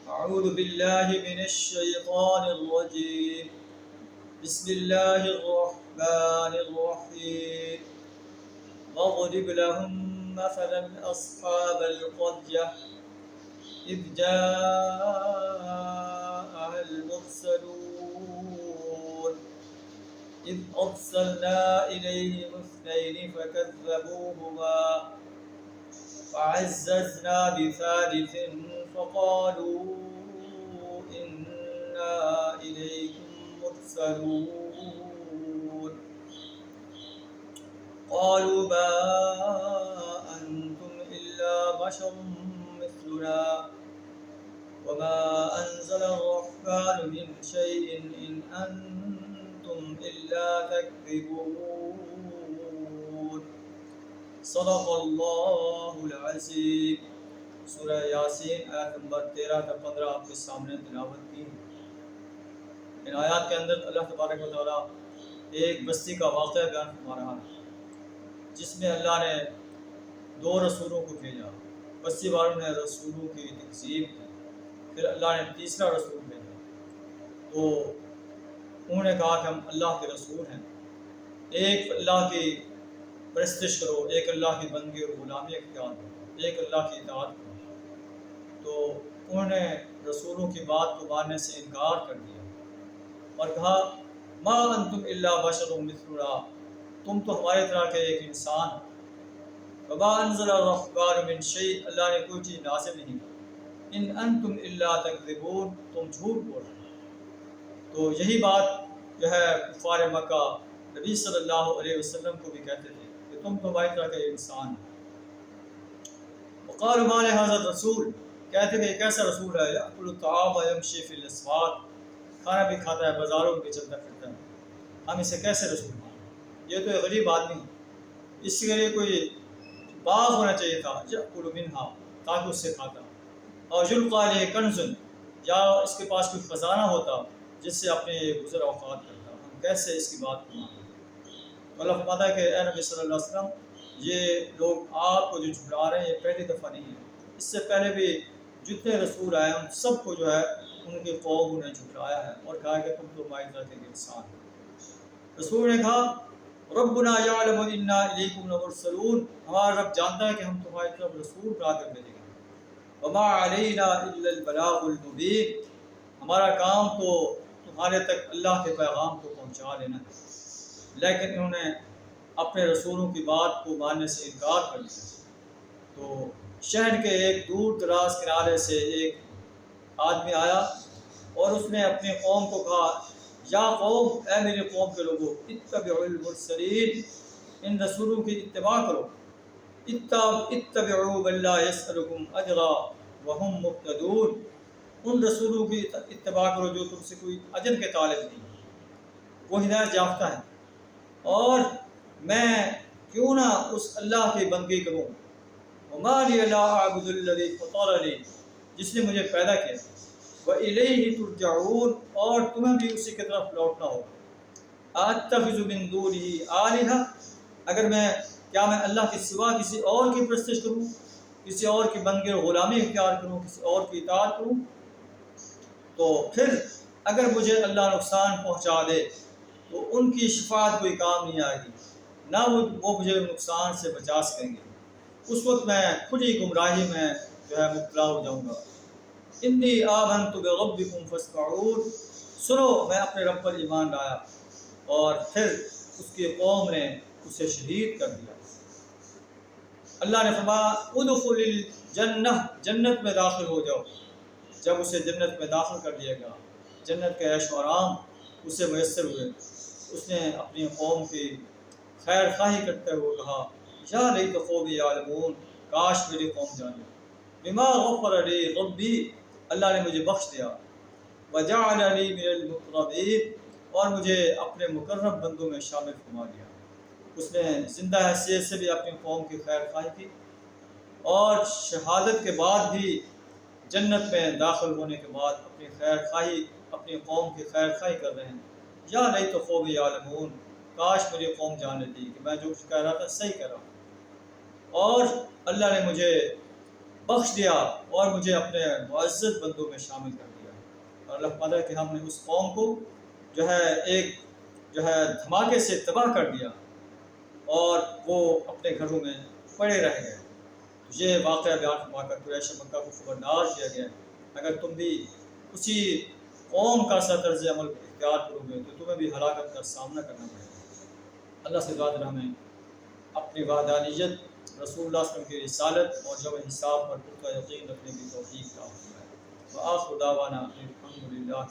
أعوذ بالله من الشيطان الرجيم بسم الله الرحمن الرحيم واضرب لهم مثلا أصحاب القرية إذ جاءها المرسلون إذ أرسلنا إليهم اثنين فكذبوهما فعززنا بثالث فقالوا إنا إليكم مرسلون قالوا ما أنتم إلا بشر مثلنا وما أنزل الرحمن من شيء إن أنتم إلا تكذبون صدق اللہ العظیم۔ سورہ یاسین آیت نمبر 13 تا 15 آپ کے سامنے تلاوت کی۔ ان آیات کے اندر اللہ تبارک و تعالیٰ ایک بستی کا واقعہ بیان فرما رہا ہے جس میں اللہ نے 2 رسولوں کو بھیجا۔ بستی والوں نے رسولوں کی تکذیب کی، پھر اللہ نے تیسرا رسول بھیجا تو انہوں نے کہا کہ ہم اللہ کے رسول ہیں، ایک اللہ کی پرستش کرو، ایک اللہ کی بندگی اور غلامی اختیار کرو، ایک اللہ کی اطاعت کرو۔ تو انہوں نے رسولوں کی بات کو ماننے سے انکار کر دیا اور کہا ما انتم الا بشر مثلنا، تم تو ہمارے طرح کے ایک انسان، وما انزل الرحمن من شیء، اللہ نے کوئی چیز نازل نہیں کی، ان انتم الا تکذبون، تم جھوٹ بول رہے ہو۔ تو یہی بات جو ہے کفار مکہ نبی صلی اللہ علیہ وسلم کو بھی کہتے تھے کہ تم تو ہماری طرح کے انسان ہیں۔ وقالوا ما لهذا الرسول، کہتے کہ کیسا رسول ہے، یأکل الطعام ویمشی فی الاسواق، کھانا بھی کھاتا ہے، بازاروں میں بھی چلتا پھرتا ہے، ہم اسے کیسے رسول مانیں؟ یہ تو ایک غریب آدمی ہے، اس کے لیے کوئی باغ ہونا چاہیے تھا، یأکل منہا، تاکہ اس سے کھاتا، اور یلقی علیہ کنز، یا اس کے پاس کوئی خزانہ ہوتا جس سے اپنے گزر اوقات کرتا، ہم کیسے اس کی بات کو مانیں؟ اللہ فرماتا ہے کہ اے نبی صلی اللہ علیہ وسلم، یہ لوگ آپ کو جو جھٹلا رہے ہیں یہ پہلی دفعہ نہیں ہے، اس سے پہلے بھی جتنے رسول آئے ان سب کو جو ہے ان کی قوم نے جھٹلایا ہے اور کہا کہ تم تو ہماری طرح کے انسان ہو۔ رسول نے کہا ربنا یعلم انا الیکم لمرسلون، ہمارا رب جانتا ہے کہ ہم تمہاری طرف رسول لا کر بھیجیں گے، وما علینا الا البلاغ المبین، ہمارا کام تو تمہارے تک اللہ کے پیغام کو پہنچا لینا ہے۔ لیکن انہوں نے اپنے رسولوں کی بات کو ماننے سے انکار کر دیا۔ تو شہر کے ایک دور دراز کنارے سے ایک آدمی آیا اور اس نے اپنی قوم کو کہا یا قوم، اے میری قوم کے لوگوں، اتبعوا المرسلین، ان رسولوں کی اتباع کرو، اتبعوا من لا یسألکم اجرا وهم مهتدون، ان رسولوں کی اتباع کرو جو تم سے کوئی اجر کے طالب نہیں، وہ ہدایت یافتہ ہے، اور میں کیوں نہ اس اللہ کی بندگی کروں، وما لی لا اعبد الذی فطرنی، جس نے مجھے پیدا کیا، وإلیہ ترجعون، اور تمہیں بھی اسی کی طرف لوٹنا ہوگا، اتخذ من دونہ آلہہ، اگر کیا میں اللہ کے سوا کسی اور کی پرستش کروں، کسی اور کی بندگی اور غلامی اختیار کروں، کسی اور کی اطاعت کروں، تو پھر اگر مجھے اللہ نقصان پہنچا دے تو ان کی شفاعت کوئی کام نہیں آئے گی، نہ وہ مجھے نقصان سے بچا سکیں گے، اس وقت میں کھلی گمراہی میں جو ہے مبتلا ہو جاؤں گا۔ انی آمنت بربکم فاسمعون، سنو میں اپنے رب پر ایمان لایا، اور پھر اس کی قوم نے اسے شہید کر دیا۔ اللہ نے فرمایا ادخل الجنہ، جنت میں داخل ہو جاؤ۔ جب اسے جنت میں داخل کر دیا گیا، جنت کے عیش و آرام اسے میسر ہوئے، اس نے اپنی قوم کی خیر خواہی کرتے ہوئے کہا یا لیت قومی یعلمون، کاش میری قوم جانے، بما غفر لی ربی، اللہ نے مجھے بخش دیا، وجعلنی من المقربین، اور مجھے اپنے مقرب بندوں میں شامل فرما دیا۔ اس نے زندہ حیثیت سے بھی اپنی قوم کی خیر خواہی کی، اور شہادت کے بعد بھی جنت میں داخل ہونے کے بعد اپنی خیر خواہی، اپنی قوم کی خیر خواہی کر رہے ہیں، یا لیت قومی یعلمون، کاش میری قوم جان لیتی کہ میں جو کچھ کہہ رہا تھا صحیح کہہ رہا ہوں، اور اللہ نے مجھے بخش دیا اور مجھے اپنے معزز بندوں میں شامل کر دیا۔ اور اللہ فرماتا ہے کہ ہم نے اس قوم کو ایک دھماکے سے تباہ کر دیا اور وہ اپنے گھروں میں پڑے رہ گئے۔ یہ واقعہ بیان فرما کر قریش مکہ کو خبردار کیا گیا اگر تم بھی اسی قوم کا سا طرز عمل اختیار کرو گے تو تمہیں بھی ہلاکت کا سامنا کرنا پڑے گا۔ اللہ سے دعا ہمیں اپنی وحدانیت، رسول اللہ صلی اللہ علیہ وسلم کی رسالت اور جب حساب پر پختہ یقین رکھنے کی توفیق عطا فرمائے۔ وآخر دعوانا الحمد للہ۔